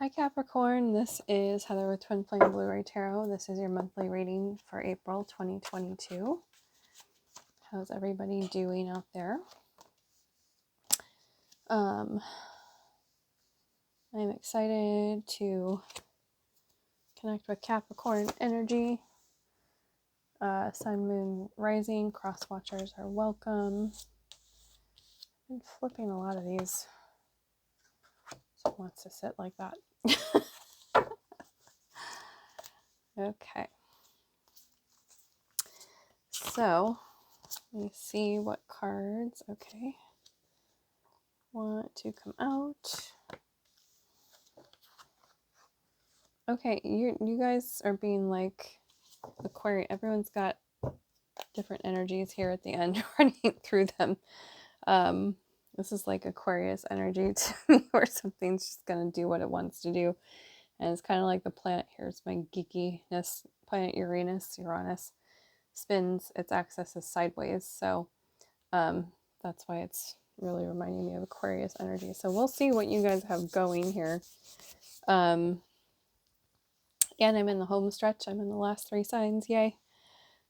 Hi Capricorn, this is Heather with Twin Flame Blu-ray Tarot. This is your monthly reading for April 2022. How's everybody doing out there? I'm excited to connect with Capricorn energy. Sun, Moon, Rising, cross watchers are welcome. I've been flipping a lot of these. So it wants to sit like that. Okay. So, let me see what cards, okay, want to come out. Okay, you guys are being like Aquarius. Everyone's got different energies here at the end running through them. This is like Aquarius energy to me, where something's just gonna do what it wants to do. And it's kind of like the planet. Here's my geekiness. Planet Uranus spins its axis sideways. So that's why it's really reminding me of Aquarius energy. So we'll see what you guys have going here. Again, I'm in the home stretch. I'm in the last 3 signs. Yay.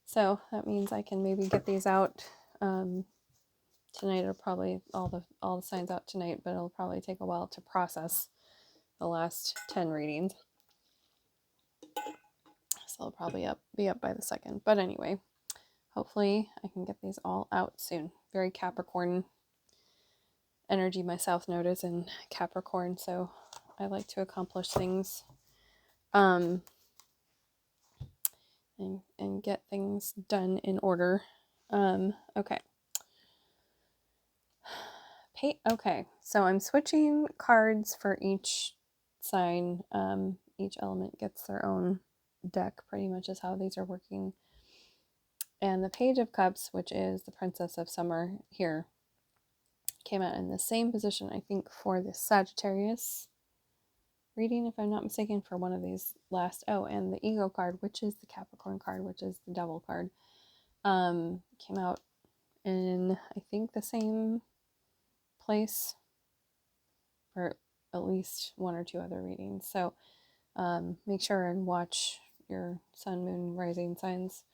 So that means I can maybe get these out tonight. It'll probably all the signs out tonight, but it'll probably take a while to process the last 10 readings. So it'll probably be up by the 2nd. But anyway, hopefully I can get these all out soon. Very Capricorn energy. My South Node is in Capricorn, so I like to accomplish things and get things done in order. Okay. Okay, so I'm switching cards for each sign. Each element gets their own deck, pretty much is how these are working. And the Page of Cups, which is the Princess of Summer here, came out in the same position, I think, for the Sagittarius reading, if I'm not mistaken, for one of these last. Oh, and the Ego card, which is the Capricorn card, which is the Devil card, came out in, I think, the same place for at least 1 or 2 other readings. So make sure and watch your Sun, Moon, Rising signs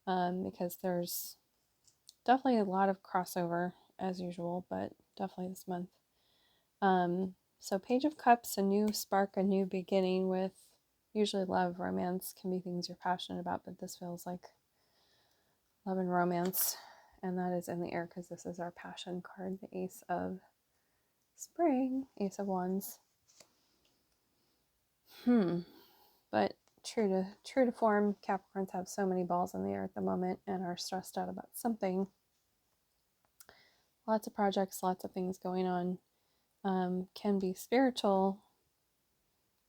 because there's definitely a lot of crossover as usual, but definitely this month. So Page of Cups, a new spark, a new beginning with usually love, romance can be things you're passionate about, but this feels like love and romance, and that is in the air because this is our passion card, the Ace of Spring, Ace of Wands. But true to form, Capricorns have so many balls in the air at the moment and are stressed out about something. Lots of projects, lots of things going on. Can be spiritual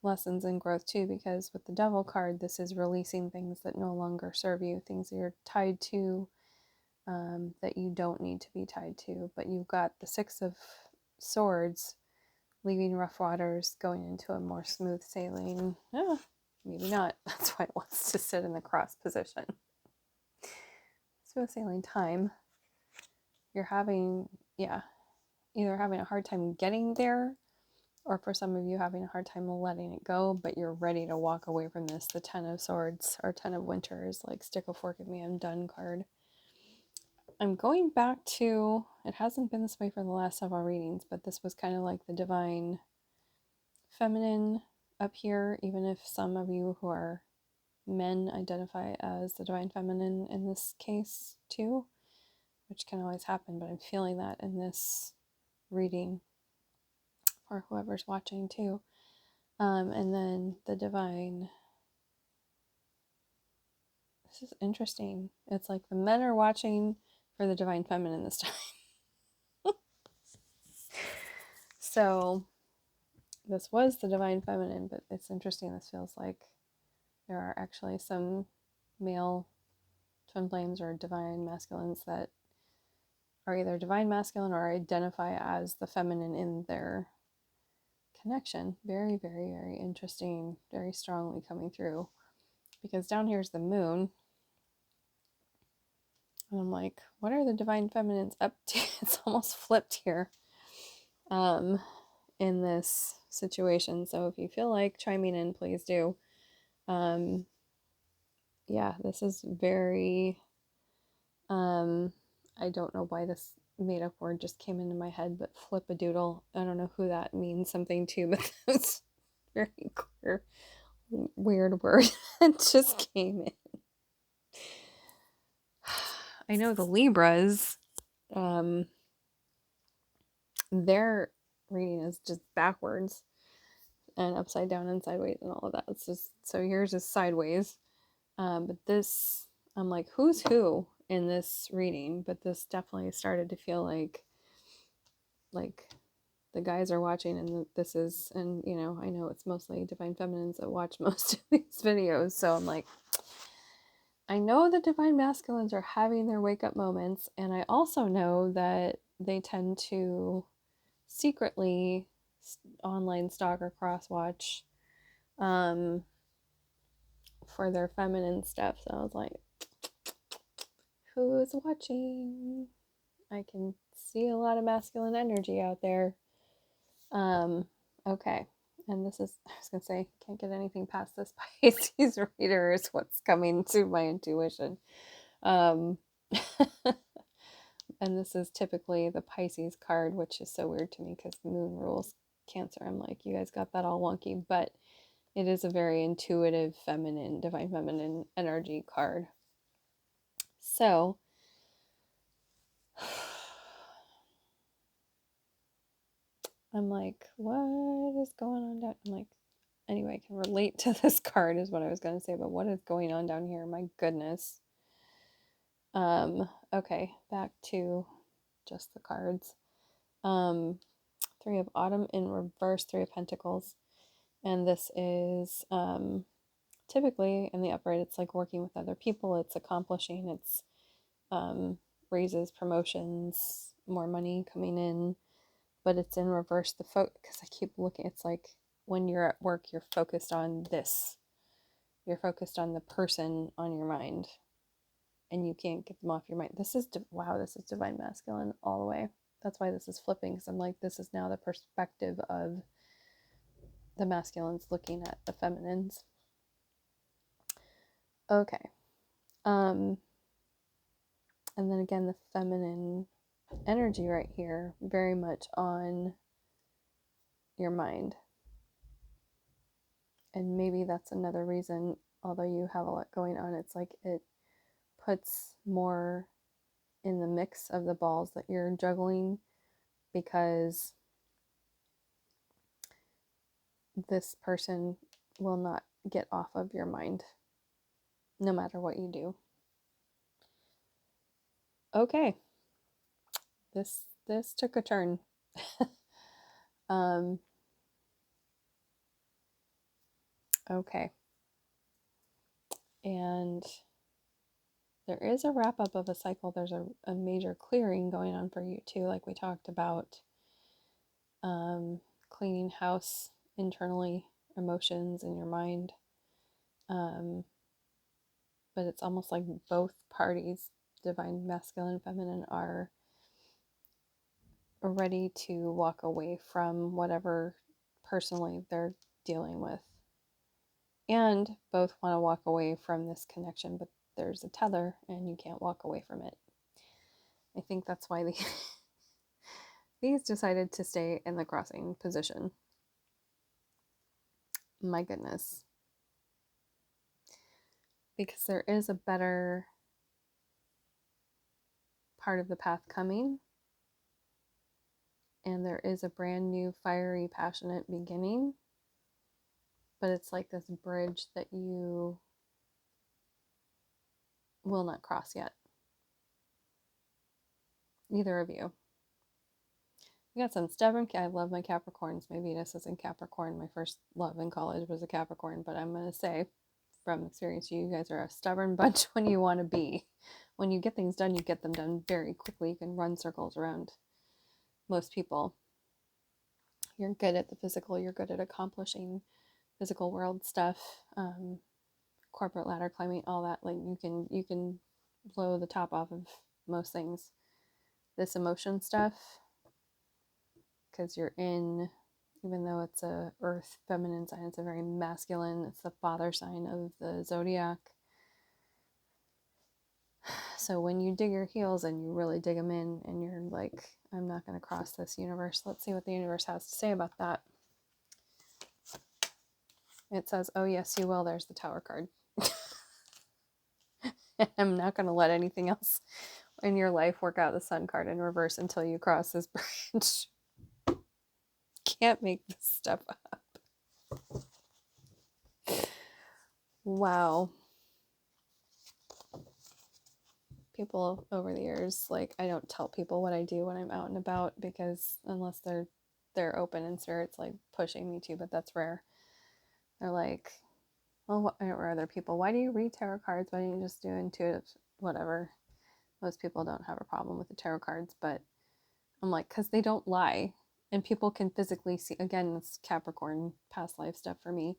lessons and growth too, because with the Devil card, this is releasing things that no longer serve you, things that you're tied to, that you don't need to be tied to. But you've got the 6 of Swords, leaving rough waters, going into a more smooth sailing. Maybe not. That's why it wants to sit in the cross position. Smooth sailing time. You're having, either having a hard time getting there, or for some of you having a hard time letting it go, but you're ready to walk away from this. The 10 of Swords or 10 of Winter is like stick a fork in me, I'm done card. I'm going back to, it hasn't been this way for the last several readings, but this was kind of like the Divine Feminine up here, even if some of you who are men identify as the Divine Feminine in this case too, which can always happen, but I'm feeling that in this reading for whoever's watching too. And then the Divine, this is interesting. It's like the men are watching for the Divine Feminine this time. So this was the Divine Feminine, but it's interesting. This feels like there are actually some male twin flames or divine masculines that are either divine masculine or identify as the feminine in their connection. Very, very, very interesting, very strongly coming through. Because down here's the moon. And I'm like, what are the divine feminines up to? It's almost flipped here. in this situation. So if you feel like chiming in, please do. Yeah, this is very, I don't know why this made up word just came into my head, but flip-a-doodle. I don't know who that means something to, but that's very clear, weird word that just came in. I know the Libras, their reading is just backwards and upside down and sideways and all of that. It's just, so yours is sideways. But this, I'm like, who's who in this reading? But this definitely started to feel like the guys are watching, and this is, and you know, I know it's mostly divine feminines that watch most of these videos, so I'm like, I know the divine masculines are having their wake up moments, and I also know that they tend to secretly online stalk or cross watch for their feminine stuff. So I was like, who's watching? I can see a lot of masculine energy out there. Okay. And this is, I was going to say, can't get anything past this Pisces reader is what's coming to my intuition. And this is typically the Pisces card, which is so weird to me because the moon rules Cancer. I'm like, you guys got that all wonky, but it is a very intuitive, feminine, divine feminine energy card. So, I'm like, what is going on down? I'm like, anyway, I can relate to this card is what I was going to say, but what is going on down here? My goodness. Okay, back to just the cards. Three of Autumn in reverse, Three of Pentacles. And this is typically in the upright, it's like working with other people, it's accomplishing, it's raises, promotions, more money coming in, but it's in reverse. The because I keep looking, it's like when you're at work, you're focused on this, you're focused on the person on your mind, and you can't get them off your mind. This is wow, this is divine masculine all the way. That's why this is flipping, because I'm like, this is now the perspective of the masculines looking at the feminines. Okay. And then again, the feminine energy right here, very much on your mind. And maybe that's another reason, although you have a lot going on, it's like it puts more in the mix of the balls that you're juggling, because this person will not get off of your mind no matter what you do. Okay. This took a turn. Okay. And there is a wrap up of a cycle. There's a major clearing going on for you too, like we talked about. Cleaning house internally, emotions in your mind. But it's almost like both parties, divine masculine, feminine, are ready to walk away from whatever personally they're dealing with. And both want to walk away from this connection, but there's a tether and you can't walk away from it. I think that's why these decided to stay in the crossing position. My goodness. Because there is a better part of the path coming, and there is a brand new, fiery, passionate beginning, but it's like this bridge that you will not cross yet. Either of you. You got some stubborn, I love my Capricorns. My Venus is in Capricorn. My first love in college was a Capricorn, but I'm going to say from experience, you guys are a stubborn bunch when you want to be. When you get things done, you get them done very quickly. You can run circles around most people. You're good at the physical. You're good at accomplishing physical world stuff, corporate ladder climbing, all that. Like you can blow the top off of most things. This emotion stuff, because you're in even though it's a earth feminine sign, it's a very masculine, it's the father sign of the zodiac. So when you dig your heels and you really dig them in and you're like, I'm not going to cross this universe, let's see what the universe has to say about that. It says, oh yes you will. There's the Tower card. I'm not going to let anything else in your life work out the Sun card in reverse until you cross this bridge. Can't make this stuff up. Wow. People over the years, like, I don't tell people what I do when I'm out and about, because unless they're open and spirits like pushing me to, but that's rare. They're like, well, or other people, why do you read tarot cards? Why don't you just do intuitive whatever? Most people don't have a problem with the tarot cards, but I'm like, because they don't lie. And people can physically see, again, it's Capricorn past life stuff for me.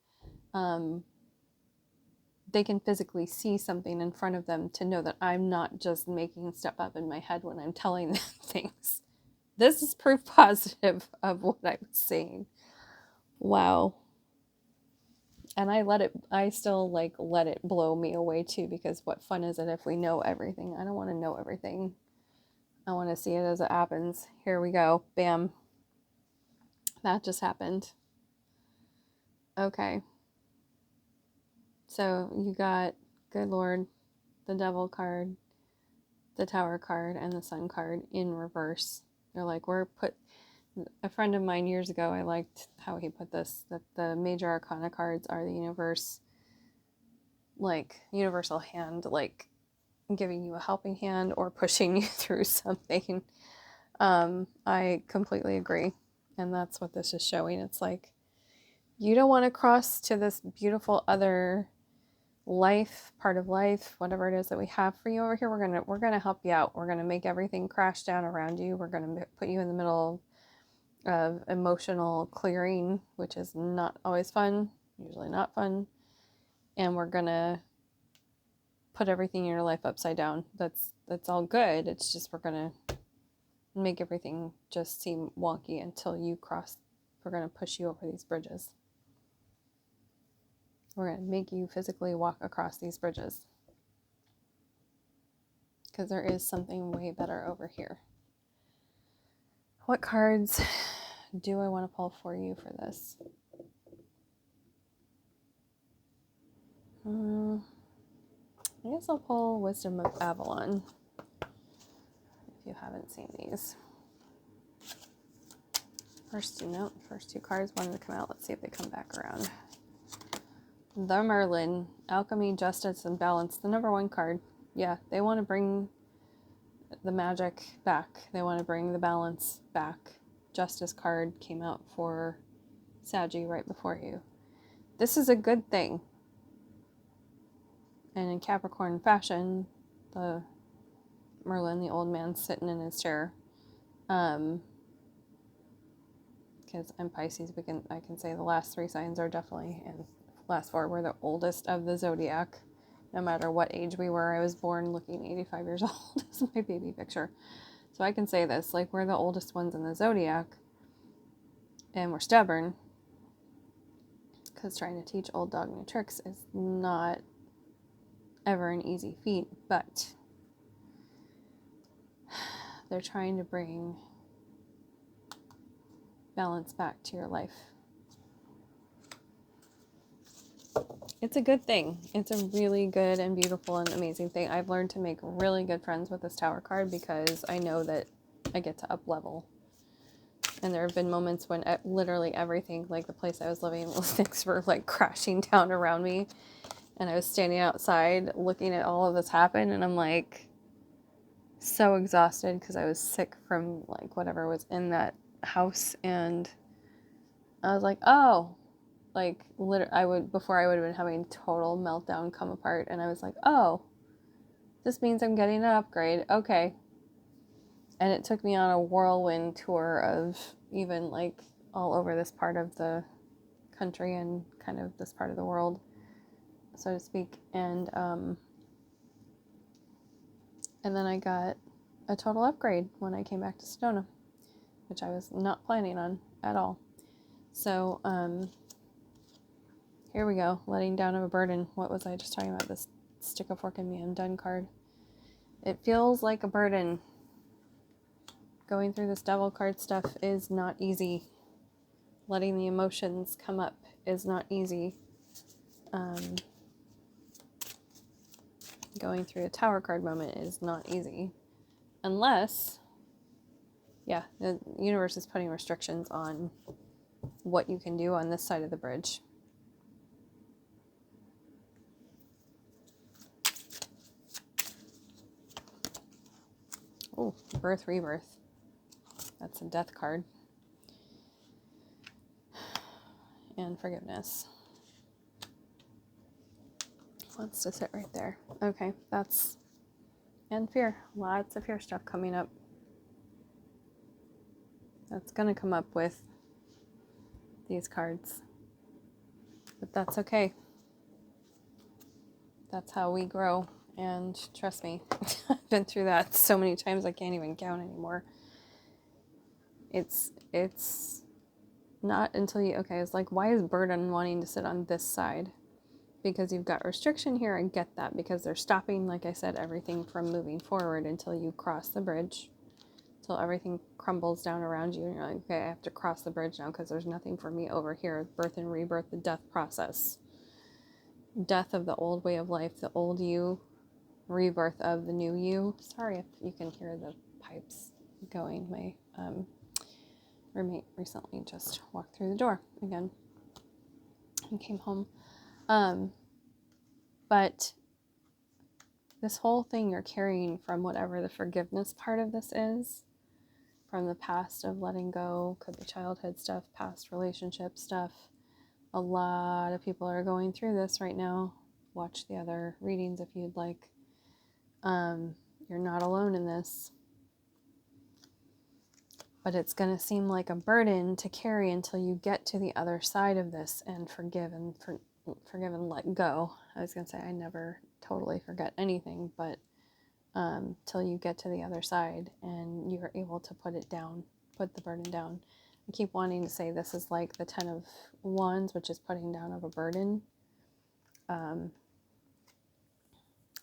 They can physically see something in front of them to know that I'm not just making stuff up in my head when I'm telling them things. This is proof positive of what I was saying. Wow. And I still like let it blow me away too, because what fun is it if we know everything? I don't want to know everything. I want to see it as it happens. Here we go. Bam. That just happened. Okay. So you got Good Lord, the Devil card, the Tower card, and the Sun card in reverse. They're like, a friend of mine years ago, I liked how he put this, that the major arcana cards are the universe, like universal hand, like giving you a helping hand or pushing you through something. I completely agree. And that's what this is showing. It's like, you don't want to cross to this beautiful other life, part of life, whatever it is that we have for you over here. We're gonna help you out. We're gonna make everything crash down around you. We're gonna put you in the middle of emotional clearing, which is not always fun, usually not fun. And we're gonna put everything in your life upside down. That's all good. It's just we're gonna make everything just seem wonky until you cross. We're gonna push you over these bridges. We're going to make you physically walk across these bridges, because there is something way better over here. What cards do I want to pull for you for this? I guess I'll pull Wisdom of Avalon, if you haven't seen these. First two cards wanted to come out. Let's see if they come back around. The Merlin, Alchemy, Justice, and Balance, the number one card. Yeah, they want to bring the magic back. They want to bring the balance back. Justice card came out for Saggy right before you. This is a good thing. And in Capricorn fashion, the Merlin, the old man sitting in his chair. Because I'm Pisces, I can say the last three signs are definitely, and last four were the oldest of the zodiac. No matter what age we were, I was born looking 85 years old as my baby picture. So I can say this, like, we're the oldest ones in the zodiac, and we're stubborn, because trying to teach old dog new tricks is not ever an easy feat, but they're trying to bring balance back to your life. It's a good thing. It's a really good and beautiful and amazing thing. I've learned to make really good friends with this Tower card, because I know that I get to up level. And there have been moments when literally everything, like the place I was living, things were like crashing down around me. And I was standing outside looking at all of this happen, and I'm like so exhausted because I was sick from like whatever was in that house. And I was like, oh, like before I would have been having total meltdown, come apart, and I was like, oh, this means I'm getting an upgrade. Okay. And it took me on a whirlwind tour of even like all over this part of the country and kind of this part of the world, so to speak. And then I got a total upgrade when I came back to Sedona, which I was not planning on at all. So, here we go. Letting down of a burden. What was I just talking about? This stick a fork in me, I'm done card. It feels like a burden. Going through this devil card stuff is not easy. Letting the emotions come up is not easy. Going through a tower card moment is not easy. Unless, yeah, the universe is putting restrictions on what you can do on this side of the bridge. Oh, birth, rebirth. That's a death card. And forgiveness. Wants to sit right there. Okay, that's... And fear. Lots of fear stuff coming up. That's going to come up with these cards. But that's okay. That's how we grow. And trust me, I've been through that so many times I can't even count anymore. It's not until you... Okay, it's like, why is burden wanting to sit on this side? Because you've got restriction here. I get that, because they're stopping, like I said, everything from moving forward until you cross the bridge, till everything crumbles down around you and you're like, okay, I have to cross the bridge now because there's nothing for me over here. Birth and rebirth, the death process, death of the old way of life, the old you, rebirth of the new you. Sorry if you can hear the pipes going. My roommate recently just walked through the door again and came home. But this whole thing you're carrying from whatever the forgiveness part of this is, from the past of letting go, could be childhood stuff, past relationship stuff. A lot of people are going through this right now. Watch the other readings if you'd like. You're not alone in this. But it's going to seem like a burden to carry until you get to the other side of this and forgive and let go. I was going to say I never totally forget anything, but till you get to the other side and you're able to put it down, put the burden down. I keep wanting to say this is like the 10 of Wands, which is putting down of a burden. And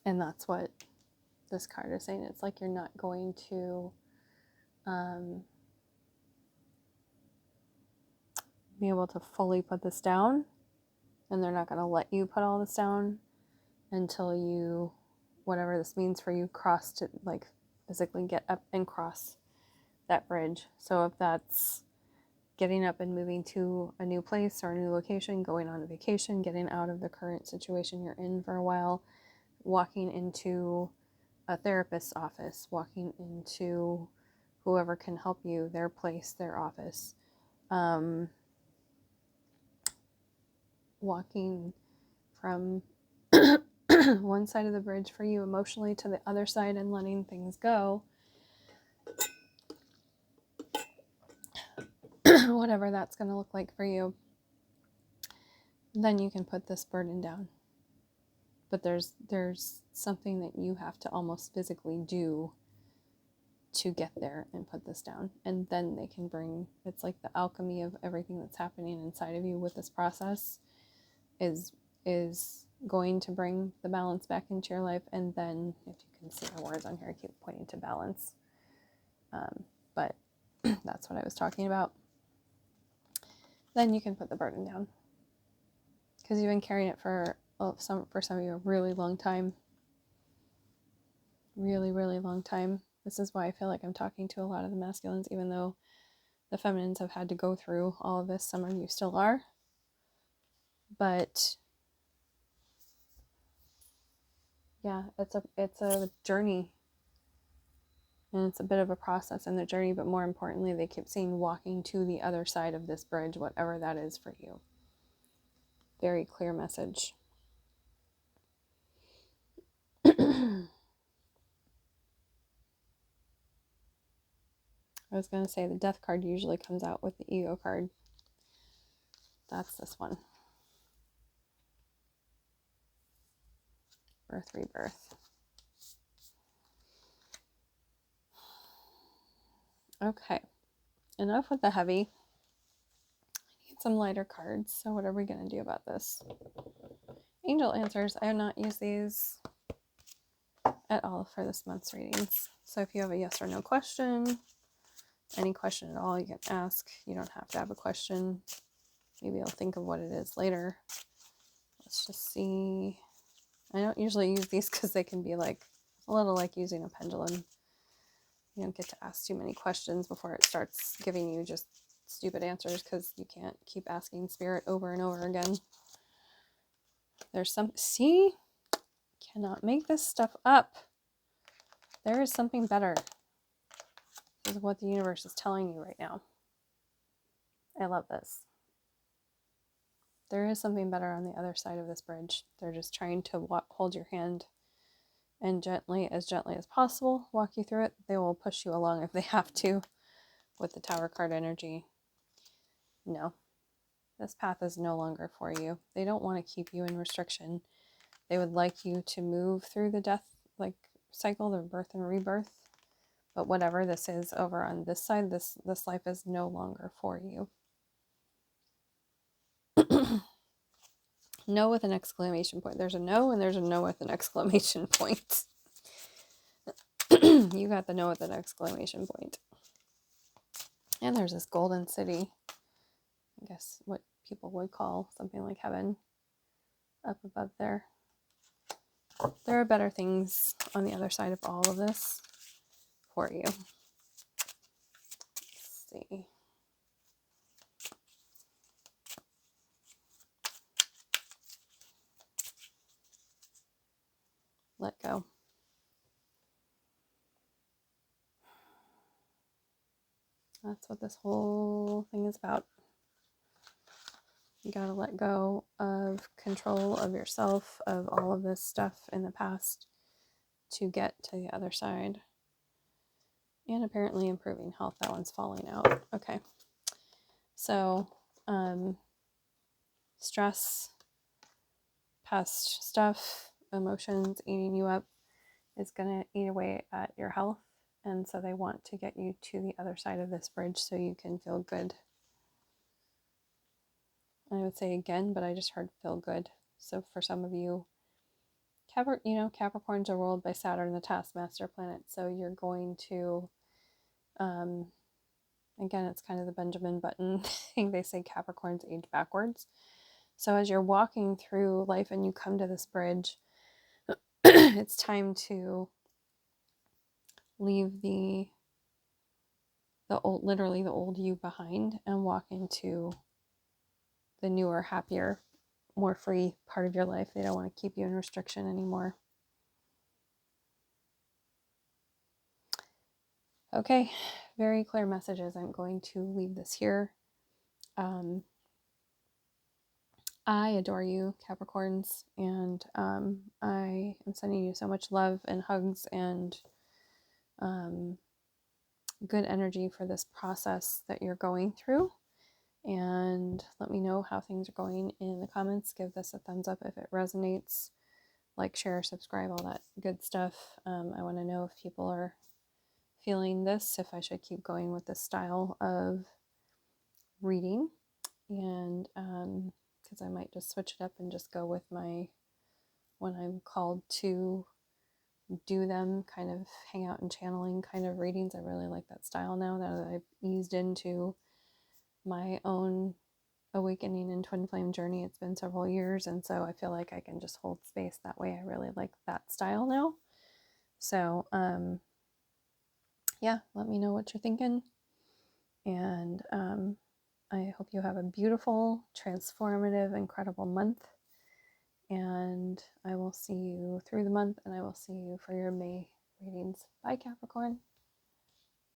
that's what this card is saying. It's like you're not going to be able to fully put this down, and they're not going to let you put all this down until you, whatever this means for you, cross to, like, physically get up and cross that bridge. So if that's getting up and moving to a new place or a new location, going on a vacation, getting out of the current situation you're in for a while, walking into a therapist's office, walking into whoever can help you, their place, their office, walking from one side of the bridge for you emotionally to the other side and letting things go. Whatever that's going to look like for you, then you can put this burden down. But there's something that you have to almost physically do to get there and put this down. And then they can bring, it's like the alchemy of everything that's happening inside of you with this process is going to bring the balance back into your life. And then, if you can see the words on here, I keep pointing to balance. But that's what I was talking about. Then you can put the burden down, because you've been carrying it for some of you a really long time. Really, really long time. This is why I feel like I'm talking to a lot of the masculines, even though the feminines have had to go through all of this. Some of you still are. But yeah, it's a journey. And it's a bit of a process in the journey, but more importantly, they keep saying walking to the other side of this bridge, whatever that is for you. Very clear message. I was going to say the death card usually comes out with the ego card. That's this one. Birth, rebirth. Okay. Enough with the heavy. I need some lighter cards. So what are we going to do about this? Angel answers. I have not used these at all for this month's readings. So if you have a yes or no question, any question at all, you can ask. You don't have to have a question. Maybe I'll think of what it is later. Let's just see. I don't usually use these because they can be like a little like using a pendulum. You don't get to ask too many questions before it starts giving you just stupid answers because you can't keep asking spirit over and over again. There's some, see? Cannot make this stuff up. There is something better. This is what the universe is telling you right now. I love this. There is something better on the other side of this bridge. They're just trying to hold your hand and gently as possible, walk you through it. They will push you along if they have to with the Tower card energy. No, this path is no longer for you. They don't want to keep you in restriction. They would like you to move through the death cycle, the birth and rebirth. But whatever this is over on this side, this life is no longer for you. No with an exclamation point. There's a no and there's a no with an exclamation point. You got the no with an exclamation point. And there's this golden city. I guess what people would call something like heaven up above there. There are better things on the other side of all of this for you. Let's see. Let go. That's what this whole thing is about. You gotta let go of control of yourself, of all of this stuff in the past to get to the other side. And apparently improving health, that one's falling out. Okay. So, stress, past stuff, emotions eating you up is gonna eat away at your health. And so they want to get you to the other side of this bridge so you can feel good. I would say again, but I just heard feel good. So for some of you, Capricorns are ruled by Saturn, the taskmaster planet. So you're going to, again, it's kind of the Benjamin Button thing. They say Capricorns age backwards. So as you're walking through life and you come to this bridge, it's time to leave the old you behind and walk into the newer, happier, more free part of your life. They don't want to keep you in restriction anymore. Okay, very clear messages. I'm going to leave this here. I adore you, Capricorns, and I am sending you so much love and hugs and good energy for this process that you're going through. And let me know how things are going in the comments. Give this a thumbs up if it resonates. Like, share, subscribe, all that good stuff. I want to know if people are feeling this, if I should keep going with this style of reading. And because I might just switch it up and just go with my, when I'm called to do them, kind of hang out and channeling kind of readings. I really like that style now that I've eased into my own awakening and twin flame journey. It's been several years, and so I feel like I can just hold space that way. I really like that style now. So yeah, let me know what you're thinking, and I hope you have a beautiful, transformative, incredible month, and I will see you through the month, and I will see you for your May readings. Bye, Capricorn.